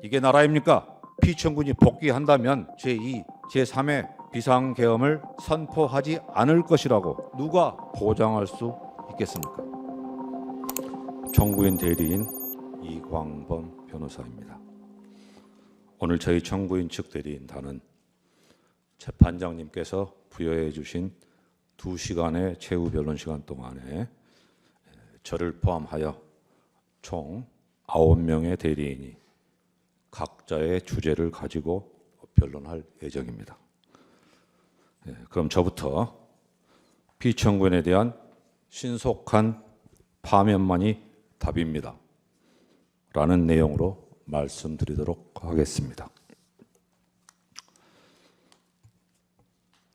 이게 나라입니까? 피청군이 복귀한다면 제2, 제3의 비상계엄을 선포하지 않을 것이라고 누가 보장할 수 있겠습니까? 청구인 대리인 이광범 변호사입니다. 오늘 저희 청구인 측 대리인단은 재판장님께서 부여해 주신 2시간의 최후 변론 시간 동안에 저를 포함하여 총 9명의 대리인이 각자의 주제를 가지고 변론할 예정입니다. 그럼 저부터 피청구인에 대한 신속한 파면만이 답입니다. 라는 내용으로 말씀드리도록 하겠습니다.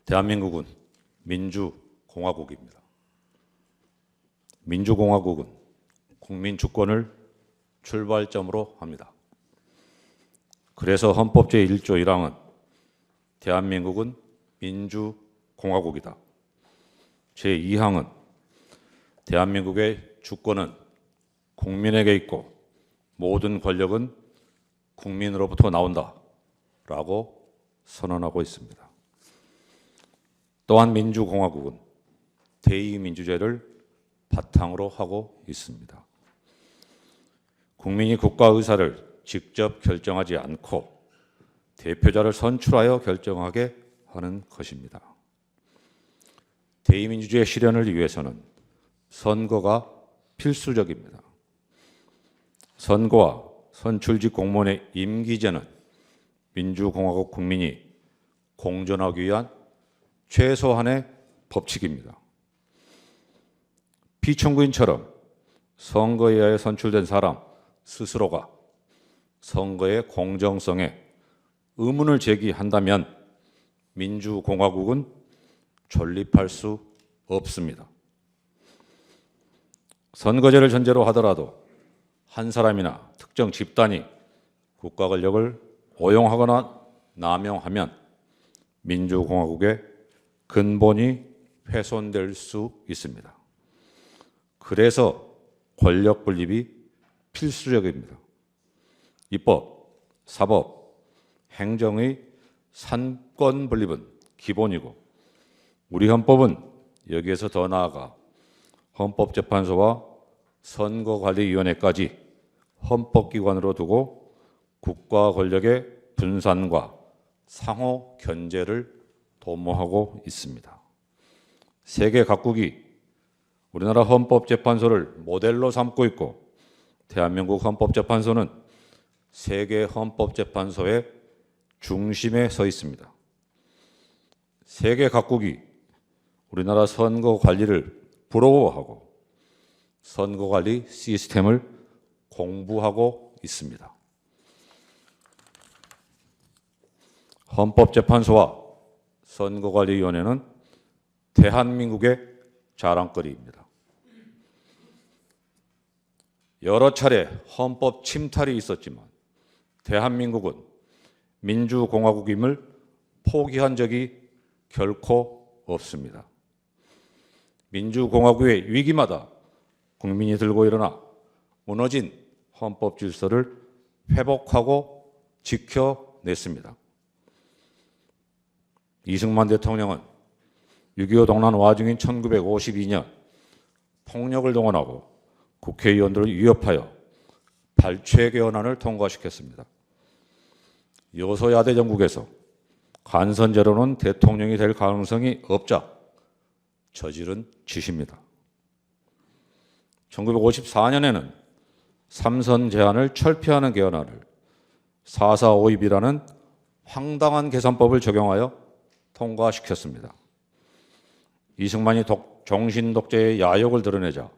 대한민국은 민주공화국입니다. 민주공화국은 국민 주권을 출발점으로 합니다. 그래서 헌법 제1조 1항은 대한민국은 민주공화국이다. 제2항은 대한민국의 주권은 국민에게 있고 모든 권력은 국민으로부터 나온다 라고 선언하고 있습니다. 또한 민주공화국은 대의민주제를 바탕으로 하고 있습니다. 국민이 국가 의사를 직접 결정하지 않고 대표자를 선출하여 결정하게 하는 것입니다. 대의민주주의 실현을 위해서는 선거가 필수적입니다. 선거와 선출직 공무원의 임기제는 민주공화국 국민이 공존하기 위한 최소한의 법칙입니다. 피청구인처럼 선거에 의하여 선출된 사람 스스로가 선거의 공정성에 의문을 제기한다면 민주공화국은 존립할 수 없습니다. 선거제를 전제로 하더라도 한 사람이나 특정 집단이 국가 권력을 오용하거나 남용하면 민주공화국의 근본이 훼손될 수 있습니다. 그래서 권력 분립이 필수적입니다. 입법, 사법, 행정의 산권 분립은 기본이고 우리 헌법은 여기에서 더 나아가 헌법재판소와 선거관리위원회까지 헌법기관으로 두고 국가 권력의 분산과 상호 견제를 도모하고 있습니다. 세계 각국이 우리나라 헌법재판소를 모델로 삼고 있고 대한민국 헌법재판소는 세계 헌법재판소의 중심에 서 있습니다. 세계 각국이 우리나라 선거 관리를 부러워하고 선거 관리 시스템을 공부하고 있습니다. 헌법재판소와 선거관리위원회는 대한민국의 자랑거리입니다. 여러 차례 헌법 침탈이 있었지만 대한민국은 민주공화국임을 포기한 적이 결코 없습니다. 민주공화국의 위기마다 국민이 들고 일어나 무너진 헌법 질서를 회복하고 지켜냈습니다. 이승만 대통령은 6.25 동란 와중인 1952년 폭력을 동원하고 국회의원들을 위협하여 발췌개헌안을 통과시켰습니다. 여소야대 정국에서 간선제로는 대통령이 될 가능성이 없자 저지른 짓입니다. 1954년에는 삼선 제한을 철폐하는 개헌안을 4.4.5입이라는 황당한 계산법을 적용하여 통과시켰습니다. 이승만이 정신 독재의 야욕을 드러내자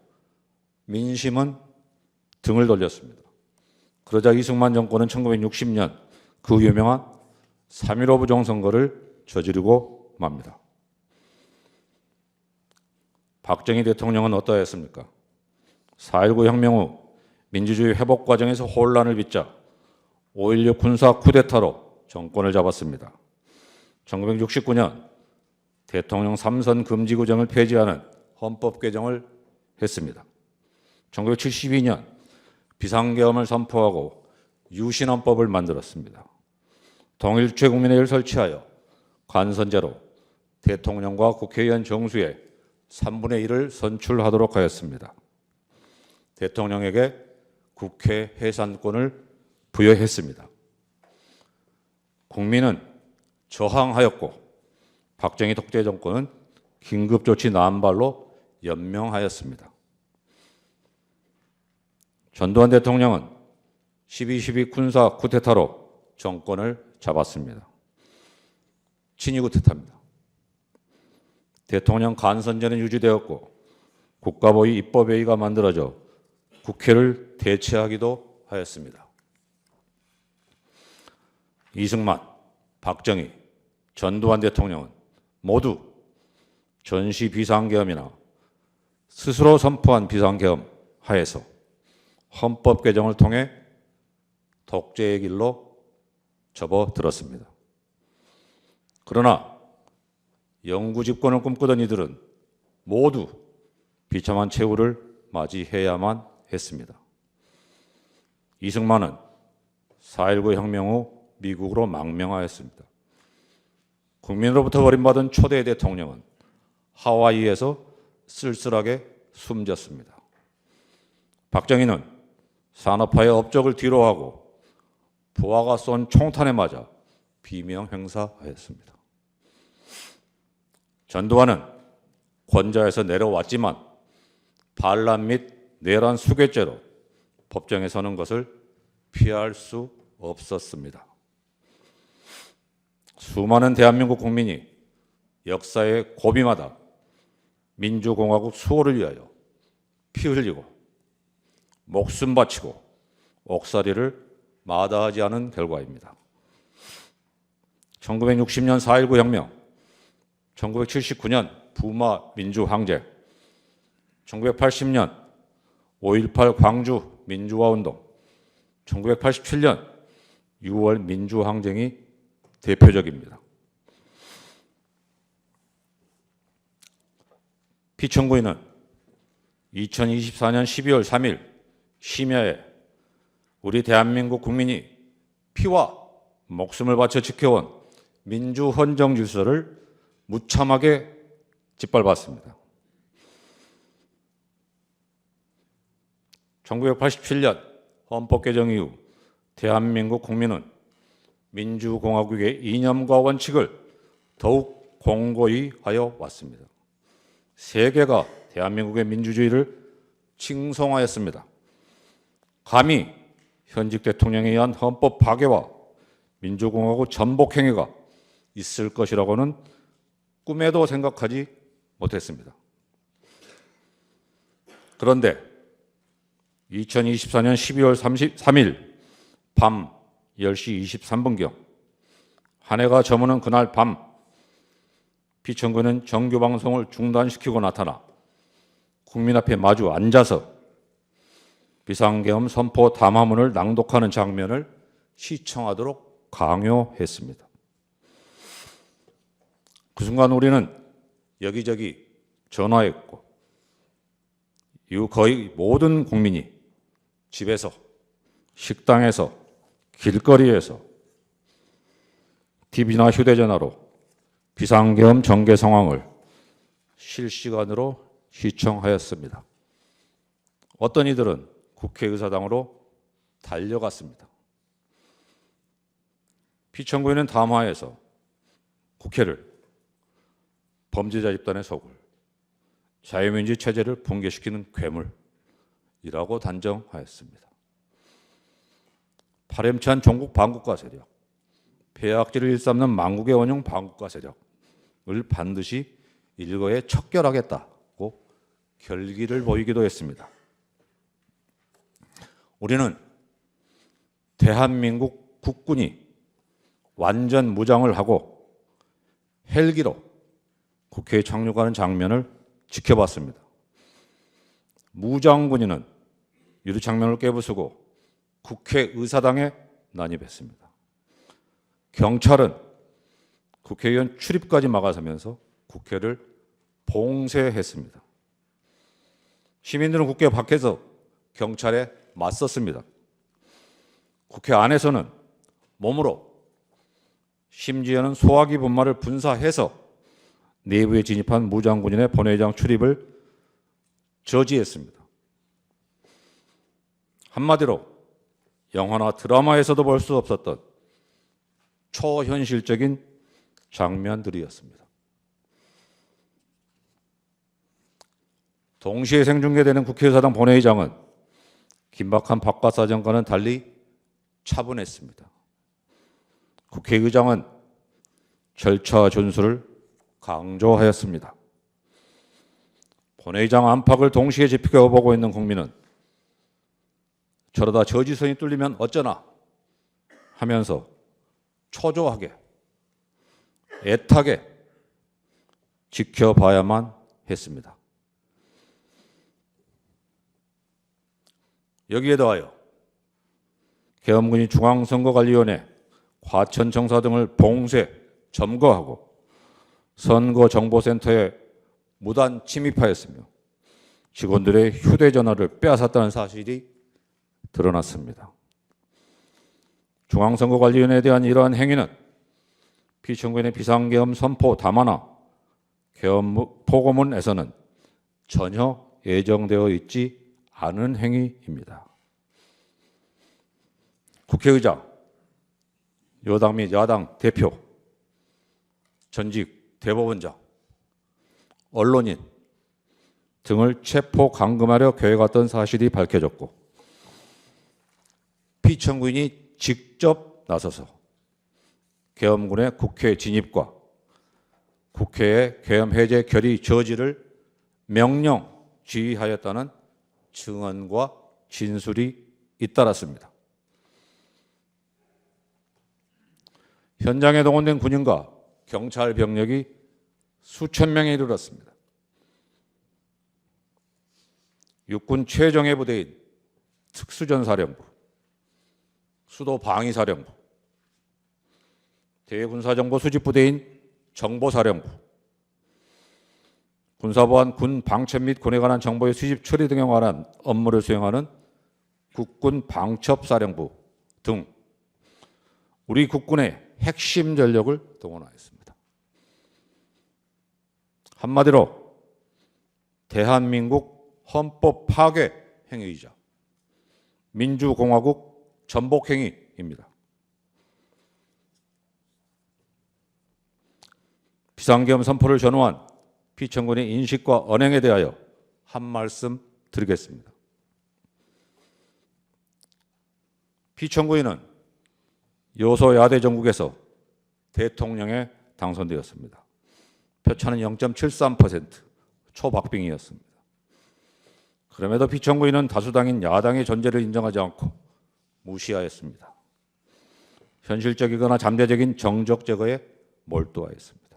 민심은 등을 돌렸습니다. 그러자 이승만 정권은 1960년 그 유명한 3.15 부정선거를 저지르고 맙니다. 박정희 대통령은 어떠했습니까? 4.19 혁명 후 민주주의 회복 과정에서 혼란을 빚자 5.16 군사 쿠데타로 정권을 잡았습니다. 1969년 대통령 3선 금지 구정을 폐지하는 헌법 개정을 했습니다. 1972년 비상계엄을 선포하고 유신헌법을 만들었습니다. 통일 최국민회의를 설치하여 관선제로 대통령과 국회의원 정수의 3분의 1을 선출하도록 하였습니다. 대통령에게 국회 해산권을 부여했습니다. 국민은 저항하였고 박정희 독재 정권은 긴급조치 남발로 연명하였습니다. 전두환 대통령은 12.12 군사 쿠데타로 정권을 잡았습니다. 친위 쿠데타입니다. 대통령 간선제는 유지되었고 국가보위 입법회의가 만들어져 국회를 대체하기도 하였습니다. 이승만, 박정희, 전두환 대통령은 모두 전시 비상계엄이나 스스로 선포한 비상계엄 하에서 헌법 개정을 통해 독재의 길로 접어들었습니다. 그러나 영구 집권을 꿈꾸던 이들은 모두 비참한 최후를 맞이해야만 했습니다. 이승만은 4.19 혁명 후 미국으로 망명하였습니다. 국민으로부터 버림받은 초대 대통령은 하와이에서 쓸쓸하게 숨졌습니다. 박정희는 산업화의 업적을 뒤로하고 부하가 쏜 총탄에 맞아 비명행사하였습니다. 전두환은 권좌에서 내려왔지만 반란 및 내란 수괴죄로 법정에 서는 것을 피할 수 없었습니다. 수많은 대한민국 국민이 역사의 고비마다 민주공화국 수호를 위하여 피 흘리고 목숨 바치고 옥살이를 마다하지 않은 결과입니다. 1960년 4.19 혁명, 1979년 부마 민주항쟁, 1980년 5.18 광주 민주화운동, 1987년 6월 민주항쟁이 대표적입니다. 피청구인은 2024년 12월 3일 심야에 우리 대한민국 국민이 피와 목숨을 바쳐 지켜온 민주헌정 질서를 무참하게 짓밟았습니다. 1987년 헌법 개정 이후 대한민국 국민은 민주공화국의 이념과 원칙을 더욱 공고히 하여 왔습니다. 세계가 대한민국의 민주주의를 칭송하였습니다. 감히 현직 대통령에 의한 헌법 파괴와 민주공화국 전복 행위가 있을 것이라고는 꿈에도 생각하지 못했습니다. 그런데 2024년 12월 33일 밤 10시 23분경 한 해가 저무는 그날 밤 피청구는 정규방송을 중단시키고 나타나 국민 앞에 마주 앉아서 비상계엄 선포 담화문을 낭독하는 장면을 시청하도록 강요했습니다. 그 순간 우리는 여기저기 전화했고 이후 거의 모든 국민이 집에서, 식당에서, 길거리에서 TV나 휴대전화로 비상계엄 전개 상황을 실시간으로 시청하였습니다. 어떤 이들은 국회의사당으로 달려갔습니다. 피청구인은 담화에서 국회를 범죄자 집단의 소굴, 자유민주 체제를 붕괴시키는 괴물이라고 단정하였습니다. 파렴치한 종국 반국가 세력, 폐악질을 일삼는 망국의 원흉 반국가 세력을 반드시 일거에 척결하겠다고 결기를 보이기도 했습니다. 우리는 대한민국 국군이 완전 무장을 하고 헬기로 국회에 착륙하는 장면을 지켜봤습니다. 무장군인은 유리창문을 깨부수고 국회의사당에 난입했습니다. 경찰은 국회의원 출입까지 막아서면서 국회를 봉쇄했습니다. 시민들은 국회 밖에서 경찰에 맞섰습니다. 국회 안에서는 몸으로 심지어는 소화기 분말을 분사해서 내부에 진입한 무장군인의 본회의장 출입을 저지했습니다. 한마디로 영화나 드라마에서도 볼 수 없었던 초현실적인 장면들이었습니다. 동시에 생중계되는 국회의사당 본회의장은 긴박한 바깥 사정과는 달리 차분했습니다. 국회의장은 절차 준수를 강조하였습니다. 본회의장 안팎을 동시에 지켜보고 있는 국민은 저러다 저지선이 뚫리면 어쩌나 하면서 초조하게 애타게 지켜봐야만 했습니다. 여기에 더하여 계엄군이 중앙선거관리위원회, 과천청사 등을 봉쇄, 점거하고 선거정보센터에 무단 침입하였으며 직원들의 휴대전화를 빼앗았다는 사실이 드러났습니다. 중앙선거관리위원회에 대한 이러한 행위는 피청구인의 비상계엄 선포 담화나 계엄 포고문에서는 전혀 예정되어 있지 않은 행위입니다. 국회의장, 여당 및 야당 대표, 전직 대법원장, 언론인 등을 체포 감금하려 계획했던 사실이 밝혀졌고 피청구인이 직접 나서서 계엄군의 국회 진입과 국회의 계엄 해제 결의 저지를 명령 지휘하였다는 증언과 진술이 잇따랐습니다. 현장에 동원된 군인과 경찰 병력이 수천 명에 이르렀습니다. 육군 최정예 부대인 특수전사령부, 수도방위사령부, 대군사정보 수집부대인 정보사령부, 군사보안 군 방첩 및 군에 관한 정보의 수집 처리 등에 관한 업무를 수행하는 국군 방첩사령부 등 우리 국군의 핵심 전력을 동원하였습니다. 한마디로 대한민국 헌법 파괴 행위이자 민주공화국 전복 행위입니다. 비상계엄 선포를 전후한 피청군의 인식과 언행에 대하여 한 말씀 드리겠습니다. 피청구인은 여소야대 정국에서 대통령에 당선되었습니다. 표차는 0.73%, 초박빙이었습니다. 그럼에도 피청구인은 다수당인 야당의 존재를 인정하지 않고 무시하였습니다. 현실적이거나 잠재적인 정적 제거에 몰두하였습니다.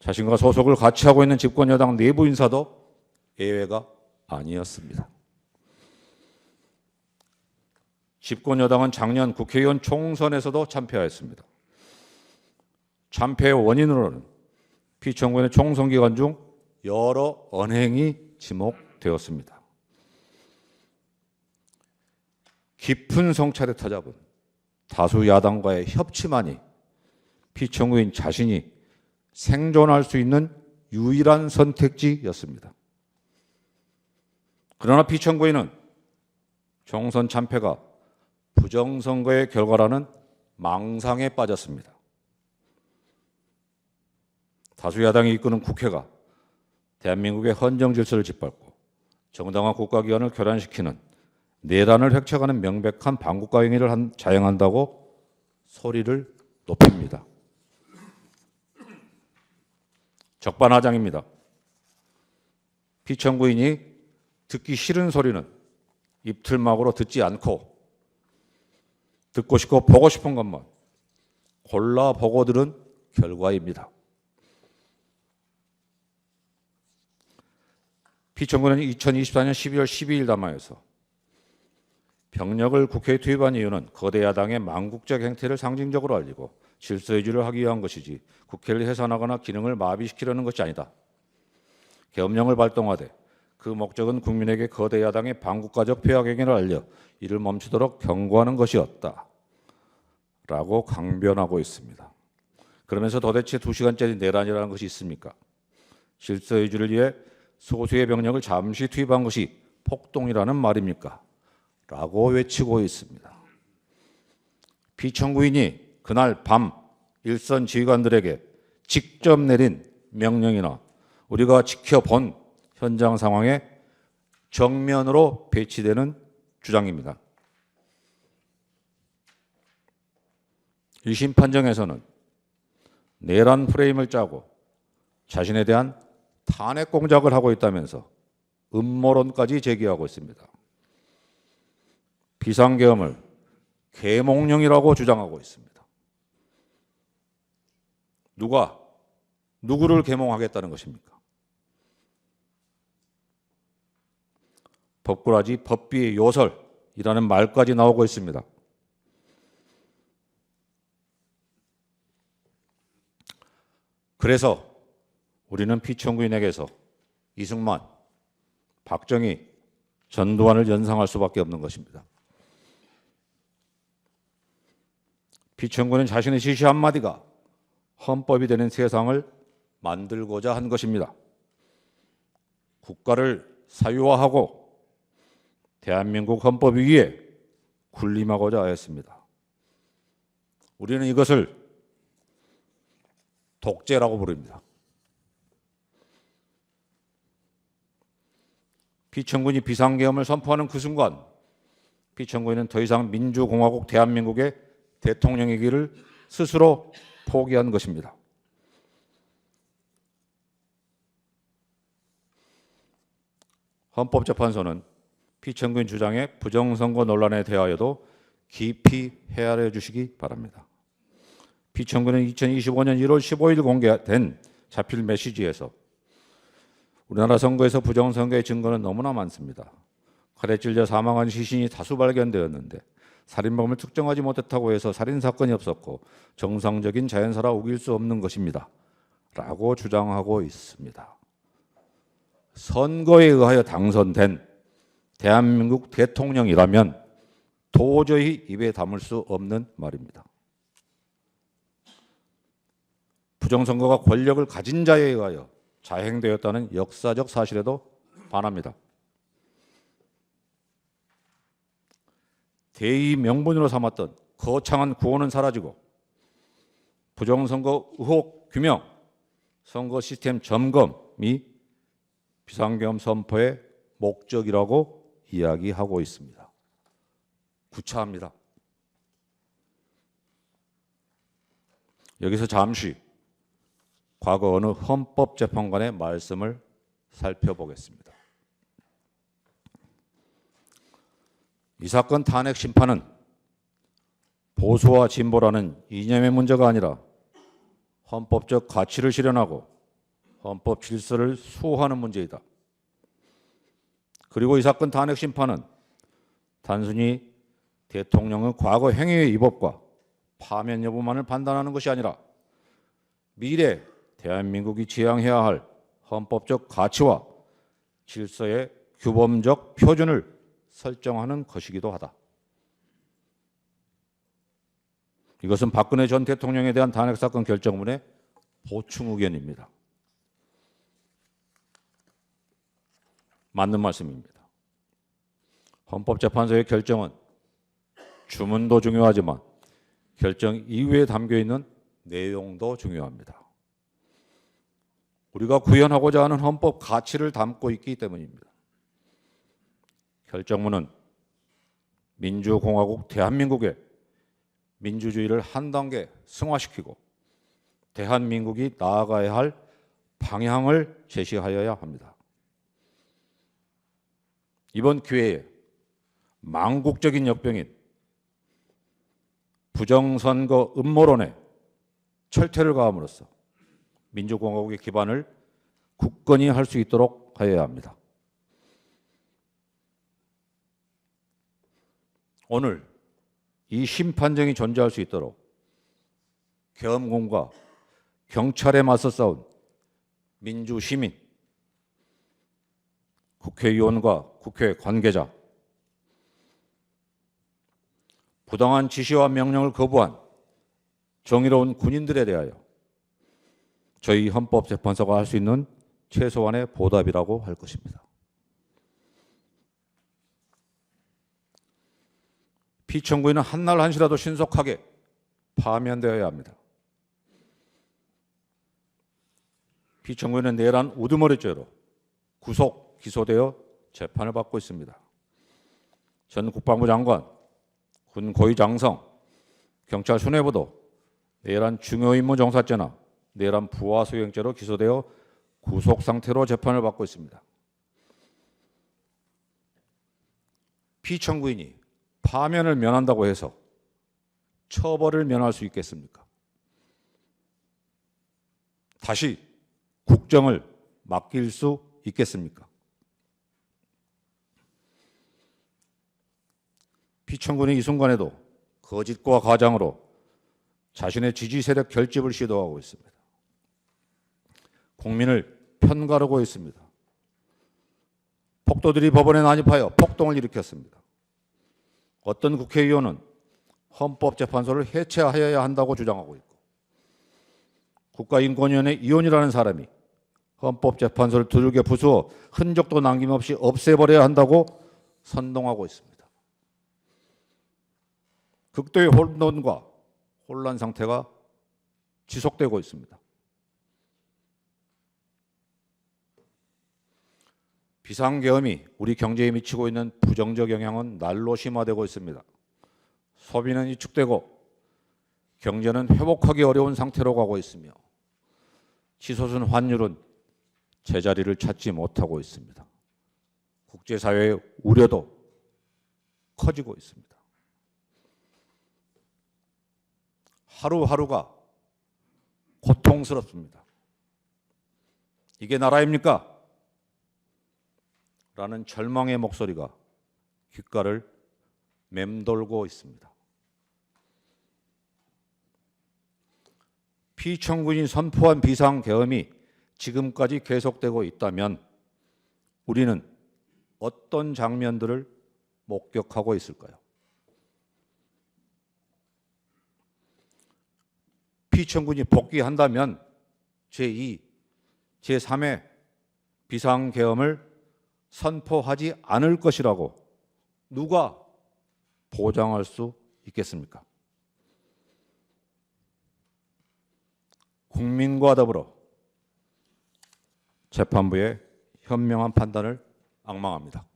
자신과 소속을 같이 하고 있는 집권 여당 내부 인사도 예외가 아니었습니다. 집권 여당은 작년 국회의원 총선에서도 참패하였습니다. 참패의 원인으로는 피청구인의 총선 기간 중 여러 언행이 지목되었습니다. 깊은 성찰에 터잡은 다수 야당과의 협치만이 피청구인 자신이 생존할 수 있는 유일한 선택지였습니다. 그러나 피청구인은 총선 참패가 부정선거의 결과라는 망상에 빠졌습니다. 다수 야당이 이끄는 국회가 대한민국의 헌정 질서를 짓밟고 정당한 국가기관을 교란시키는 내란을 획책하는 명백한 반국가 행위를 자행한다고 소리를 높입니다. 적반하장입니다. 피청구인이 듣기 싫은 소리는 입틀막으로 듣지 않고 듣고 싶고 보고 싶은 것만 골라보고 들은 결과입니다. 피청구는 2024년 12월 12일 담화에서 병력을 국회에 투입한 이유는 거대 야당의 망국적 행태를 상징적으로 알리고 질서 유지를 하기 위한 것이지 국회를 해산하거나 기능을 마비시키려는 것이 아니다. 계엄령을 발동하되 그 목적은 국민에게 거대 야당의 반국가적 폐악 행위를 알려 이를 멈추도록 경고하는 것이었다 라고 강변하고 있습니다. 그러면서 도대체 2시간짜리 내란이라는 것이 있습니까? 질서 유지를 위해 소수의 병력을 잠시 투입한 것이 폭동이라는 말입니까? 라고 외치고 있습니다. 피청구인이 그날 밤 일선 지휘관들에게 직접 내린 명령이나 우리가 지켜본 현장 상황에 정면으로 배치되는 주장입니다. 1심 판정에서는 내란 프레임을 짜고 자신에 대한 탄핵 공작을 하고 있다면서 음모론까지 제기하고 있습니다. 비상계엄을 계몽령이라고 주장하고 있습니다. 누가 누구를 계몽하겠다는 것입니까? 법꾸라지 법비의 요설이라는 말까지 나오고 있습니다. 그래서 우리는 피청구인에게서 이승만, 박정희, 전두환을 연상할 수밖에 없는 것입니다. 피청구는 자신의 지시 한마디가 헌법이 되는 세상을 만들고자 한 것입니다. 국가를 사유화하고 대한민국 헌법 위에 군림하고자 하였습니다. 우리는 이것을 독재라고 부릅니다. 피청군이 비상계엄을 선포하는 그 순간 피청군은 더 이상 민주공화국 대한민국의 대통령이기를 스스로 포기한 것입니다. 헌법재판소는 피청구인 주장의 부정선거 논란에 대하여도 깊이 헤아려 주시기 바랍니다. 피청구는 2025년 1월 15일 공개된 자필 메시지에서 우리나라 선거에서 부정선거의 증거는 너무나 많습니다. 칼에 찔려 사망한 시신이 다수 발견되었는데 살인범을 특정하지 못했다고 해서 살인사건이 없었고 정상적인 자연사라 우길 수 없는 것입니다. 라고 주장하고 있습니다. 선거에 의하여 당선된 대한민국 대통령이라면 도저히 입에 담을 수 없는 말입니다. 부정선거가 권력을 가진 자에 의하여 자행되었다는 역사적 사실에도 반합니다. 대의 명분으로 삼았던 거창한 구호는 사라지고 부정선거 의혹 규명, 선거 시스템 점검이 비상계엄 선포의 목적이라고 이야기하고 있습니다. 구차합니다. 여기서 잠시 과거 어느 헌법재판관의 말씀을 살펴보겠습니다. 이 사건 탄핵 심판은 보수와 진보라는 이념의 문제가 아니라 헌법적 가치를 실현하고 헌법 질서를 수호하는 문제이다. 그리고 이 사건 탄핵 심판은 단순히 대통령의 과거 행위의 위법과 파면 여부만을 판단하는 것이 아니라 미래 대한민국이 지향해야 할 헌법적 가치와 질서의 규범적 표준을 설정하는 것이기도 하다. 이것은 박근혜 전 대통령에 대한 탄핵사건 결정문의 보충 의견입니다. 맞는 말씀입니다. 헌법재판소의 결정은 주문도 중요하지만 결정 이후에 담겨있는 내용도 중요합니다. 우리가 구현하고자 하는 헌법 가치를 담고 있기 때문입니다. 결정문은 민주공화국 대한민국의 민주주의를 한 단계 승화시키고 대한민국이 나아가야 할 방향을 제시하여야 합니다. 이번 기회에 망국적인 역병인 부정선거 음모론에 철퇴를 가함으로써 민주공화국의 기반을 굳건히 할 수 있도록 하여야 합니다. 오늘 이 심판정이 존재할 수 있도록 계엄군과 경찰에 맞서 싸운 민주시민, 국회의원과 국회 관계자, 부당한 지시와 명령을 거부한 정의로운 군인들에 대하여 저희 헌법재판소가 할 수 있는 최소한의 보답이라고 할 것입니다. 피청구인은 한날 한시라도 신속하게 파면되어야 합니다. 피청구인은 내란 우두머리죄로 구속, 기소되어 재판을 받고 있습니다. 전 국방부 장관, 군 고위 장성, 경찰 수뇌부도 내란 중요임무종사죄나 내란 부하수행죄로 기소되어 구속 상태로 재판을 받고 있습니다. 피청구인이 파면을 면한다고 해서 처벌을 면할 수 있겠습니까? 다시 국정을 맡길 수 있겠습니까? 피청구인이 이 순간에도 거짓과 가장으로 자신의 지지 세력 결집을 시도하고 있습니다. 국민을 편가르고 있습니다. 폭도들이 법원에 난입하여 폭동을 일으켰습니다. 어떤 국회의원은 헌법재판소를 해체하여야 한다고 주장하고 있고, 국가인권위원회 위원이라는 사람이 헌법재판소를 두들겨 부수어 흔적도 남김없이 없애버려야 한다고 선동하고 있습니다. 극도의 혼돈과 혼란 상태가 지속되고 있습니다. 비상계엄이 우리 경제에 미치고 있는 부정적 영향은 날로 심화되고 있습니다. 소비는 위축되고 경제는 회복하기 어려운 상태로 가고 있으며 치솟은 환율은 제자리를 찾지 못하고 있습니다. 국제사회의 우려도 커지고 있습니다. 하루하루가 고통스럽습니다. 이게 나라입니까? 라는 절망의 목소리가 귓가를 맴돌고 있습니다. 피청구인이 선포한 비상계엄이 지금까지 계속되고 있다면 우리는 어떤 장면들을 목격하고 있을까요? 피청구인이 복귀한다면 제2, 제3의 비상계엄을 선포하지 않을 것이라고 누가 보장할 수 있겠습니까? 국민과 더불어 재판부의 현명한 판단을 앙망합니다.